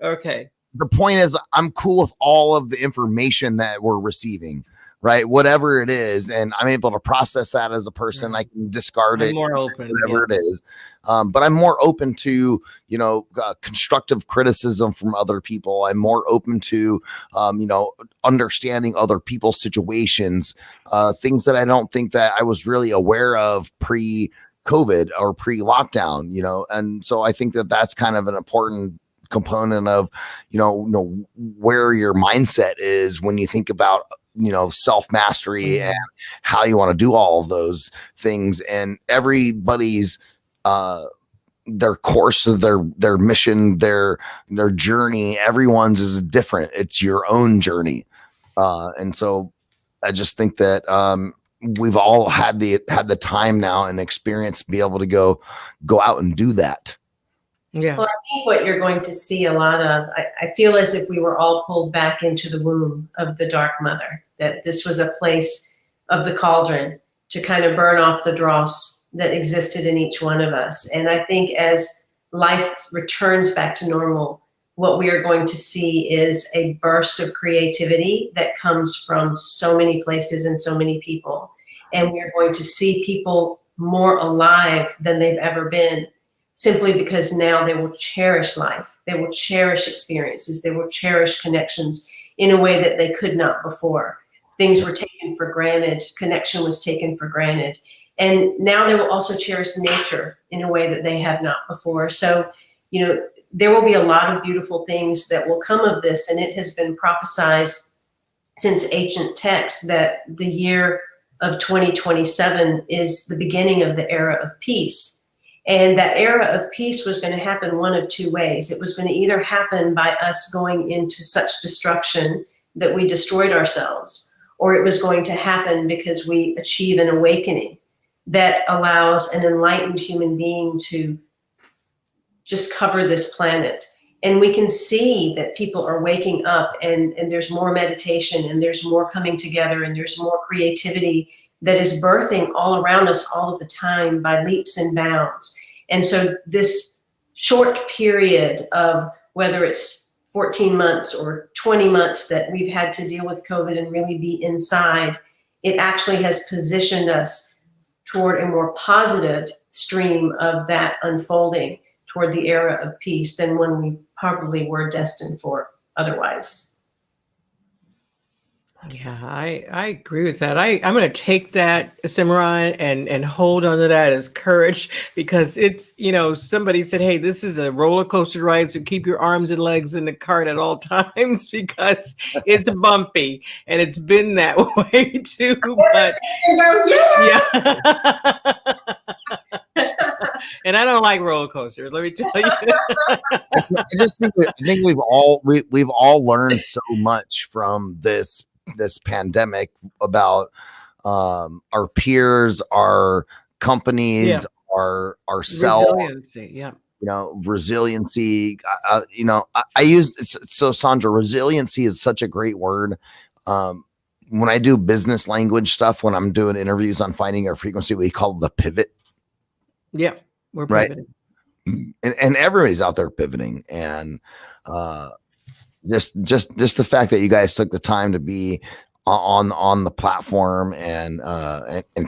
Okay. The point is, I'm cool with all of the information that we're receiving, right? Whatever it is, and I'm able to process that as a person. Right. I can discard it, more open, whatever it is. But I'm more open to, constructive criticism from other people. I'm more open to, understanding other people's situations, things that I don't think that I was really aware of pre-COVID or pre-lockdown, and so I think that that's kind of an important component of, where your mindset is when you think about, self-mastery and how you want to do all of those things. And everybody's their course of their mission, their journey, everyone's is different. It's your own journey. And so I just think that we've all had the time now and experience to be able to go out and do that. Yeah. Well, I think what you're going to see a lot of, I feel as if we were all pulled back into the womb of the Dark Mother, that this was a place of the cauldron to kind of burn off the dross that existed in each one of us. And I think as life returns back to normal, what we are going to see is a burst of creativity that comes from so many places and so many people. And we are going to see people more alive than they've ever been, simply because now they will cherish life. They will cherish experiences. They will cherish connections in a way that they could not before. Things were taken for granted. Connection was taken for granted. And now they will also cherish nature in a way that they have not before. So, there will be a lot of beautiful things that will come of this. And it has been prophesied since ancient texts that the year of 2027 is the beginning of the era of peace. And that era of peace was going to happen one of two ways. It was going to either happen by us going into such destruction that we destroyed ourselves, or it was going to happen because we achieve an awakening that allows an enlightened human being to just cover this planet. And we can see that people are waking up, and there's more meditation, and there's more coming together, and there's more creativity that is birthing all around us all of the time by leaps and bounds. And so this short period of whether it's 14 months or 20 months that we've had to deal with COVID and really be inside, it actually has positioned us toward a more positive stream of that unfolding toward the era of peace than when we probably were destined for otherwise. Yeah, I agree with that. I'm going to take that, Simran, and hold on to that as courage, because it's, somebody said, hey, this is a roller coaster ride, so keep your arms and legs in the cart at all times because it's bumpy, and it's been that way too. But, yeah. And I don't like roller coasters. Let me tell you. I just think we've all learned so much from this pandemic about our peers, our companies, ourselves. Resiliency. Yeah. Resiliency. I use so Sandra. Resiliency is such a great word. When I do business language stuff, when I'm doing interviews on finding our frequency, we call it the pivot. Yeah, we're right. pivoting. And everybody's out there pivoting, and just the fact that you guys took the time to be on the platform and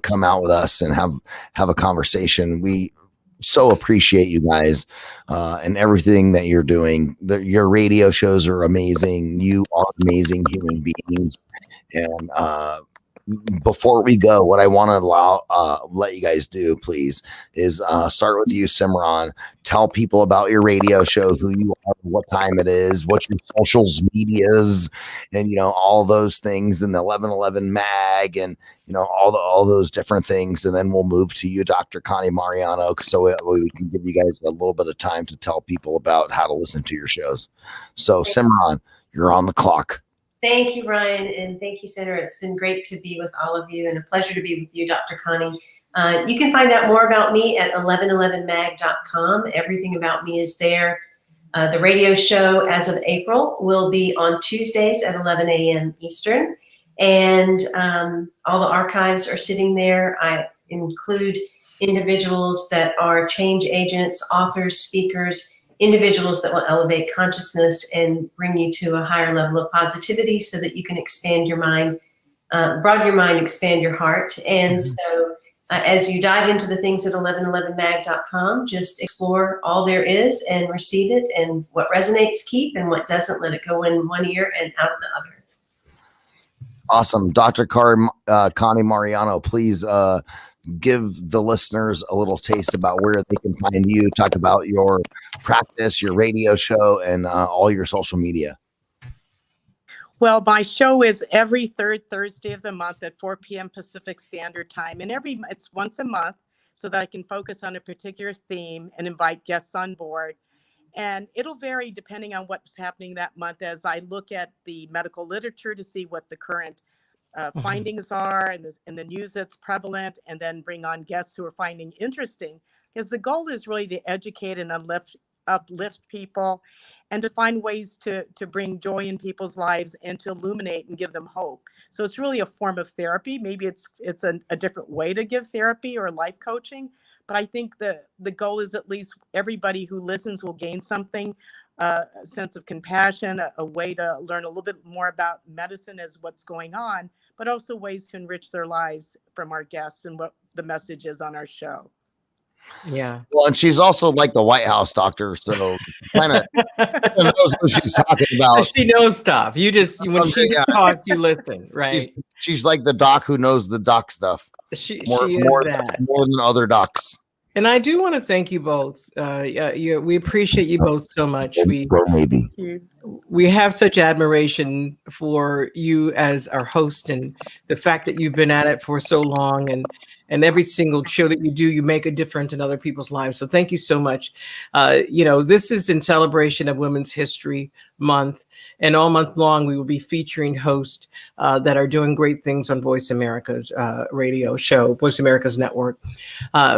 come out with us and have a conversation. We so appreciate you guys and everything that you're doing. Your radio shows are amazing. You are amazing human beings. And before we go, what I want to let you guys do, please, is start with you, Simran. Tell people about your radio show, who you are, what time it is, what your socials medias, and all those things, and the 1111 mag, and all those different things. And then we'll move to you, Dr. Connie Mariano, so we can give you guys a little bit of time to tell people about how to listen to your shows. So, Simran, you're on the clock. Thank you, Ryan, and thank you, Sandra. It's been great to be with all of you and a pleasure to be with you, Dr. Connie. You can find out more about me at 1111mag.com. Everything about me is there. The radio show as of April will be on Tuesdays at 11 a.m. Eastern, and all the archives are sitting there. I include individuals that are change agents, authors, speakers, individuals that will elevate consciousness and bring you to a higher level of positivity so that you can expand your mind, broaden your mind, expand your heart. And so as you dive into the things at 1111mag.com, just explore all there is and receive it, and what resonates, keep, and what doesn't, let it go in one ear and out of the other. Awesome. Dr. Connie Mariano, please give the listeners a little taste about where they can find you, talk about your practice, your radio show, and all your social media. Well, my show is every third Thursday of the month at 4 p.m. Pacific Standard Time. And it's once a month so that I can focus on a particular theme and invite guests on board. And it'll vary depending on what's happening that month as I look at the medical literature to see what the current findings are and the news that's prevalent, and then bring on guests who are finding interesting, because the goal is really to educate and uplift people and to find ways to bring joy in people's lives and to illuminate and give them hope. So it's really a form of therapy. Maybe it's a different way to give therapy or life coaching, but I think the goal is at least everybody who listens will gain something, a sense of compassion, a way to learn a little bit more about medicine as what's going on, but also ways to enrich their lives from our guests and what the message is on our show. Yeah. Well, and she's also like the White House doctor, so kind of knows what she's talking about. She knows stuff. You just when she talks, you listen, right? She's like the doc who knows the doc stuff. She is more than other docs. And I do want to thank you both. We appreciate you both so much. We have such admiration for you as our host, and the fact that you've been at it for so long, and every single show that you do, you make a difference in other people's lives. So thank you so much. This is in celebration of Women's History Month, and all month long we will be featuring hosts that are doing great things on Voice America's radio show, Voice America's network.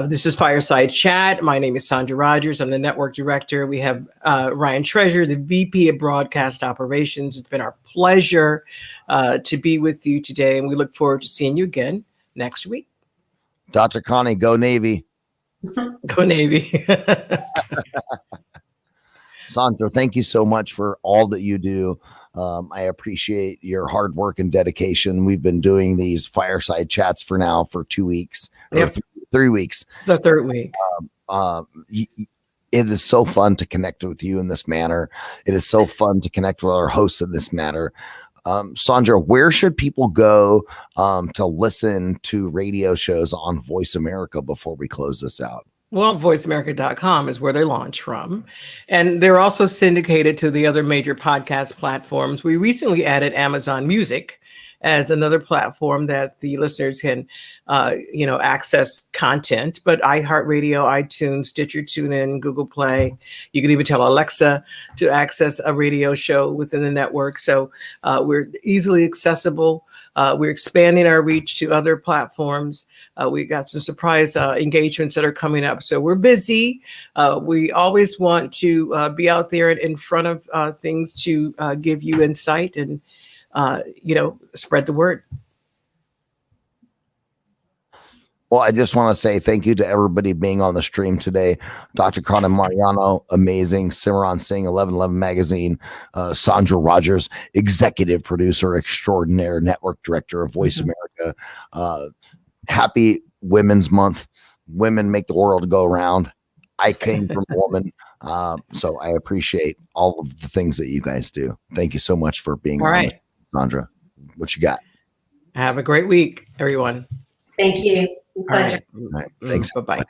This is Fireside Chat. My name is Sandra Rogers. I'm the network director. We have Ryan Treasure, the VP of Broadcast Operations. It's been our pleasure to be with you today, and we look forward to seeing you again next week. Dr. Connie, go Navy. Go Navy. Sandra, thank you so much for all that you do. I appreciate your hard work and dedication. We've been doing these fireside chats for 2 weeks, or 3 weeks. It's our third week. It is so fun to connect with you in this manner. It is so fun to connect with our hosts in this manner. Sandra, where should people go to listen to radio shows on Voice America before we close this out? Well, voiceamerica.com is where they launch from. And they're also syndicated to the other major podcast platforms. We recently added Amazon Music, as another platform that the listeners can, access content. But iHeartRadio, iTunes, Stitcher, TuneIn, Google Play. You can even tell Alexa to access a radio show within the network. So we're easily accessible. We're expanding our reach to other platforms. We got some surprise engagements that are coming up. So we're busy. We always want to be out there in front of things to give you insight and, spread the word. Well, I just want to say thank you to everybody being on the stream today. Dr. Connie Mariano, amazing. Simran Singh, 1111 Magazine. Sandra Rogers, executive producer extraordinaire, network director of Voice America. Happy Women's Month. Women make the world go round. I came from a woman, so I appreciate all of the things that you guys do. Thank you so much for being all on, right, Sandra. What you got? Have a great week, everyone. Thank you. Pleasure. All right. Thanks. Bye-bye.